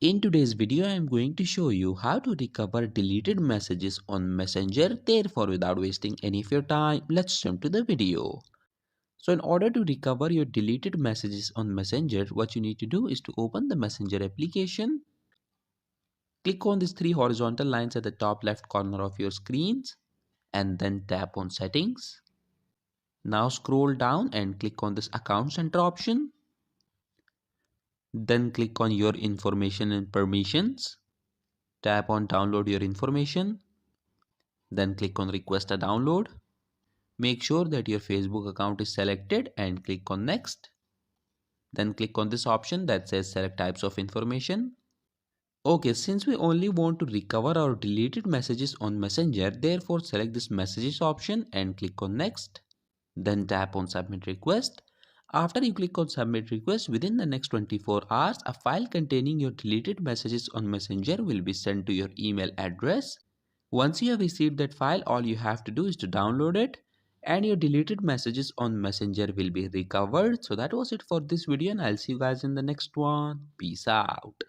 In today's video, I am going to show you how to recover deleted messages on Messenger. Therefore, without wasting any of your time, let's jump to the video. So in order to recover your deleted messages on Messenger, what you need to do is to open the Messenger application. Click on these three horizontal lines at the top left corner of your screens and then tap on settings. Now scroll down and click on this account center option. Then click on your information and permissions. Tap on download your information. Then click on request a download. Make sure that your Facebook account is selected and click on next. Then click on this option that says select types of information. Okay, since we only want to recover our deleted messages on Messenger, therefore select this messages option and click on next. Then tap on submit request. After you click on submit request, within the next 24 hours, a file containing your deleted messages on Messenger will be sent to your email address. Once you have received that file, all you have to do is to download it and your deleted messages on Messenger will be recovered. So that was it for this video and I'll see you guys in the next one. Peace out.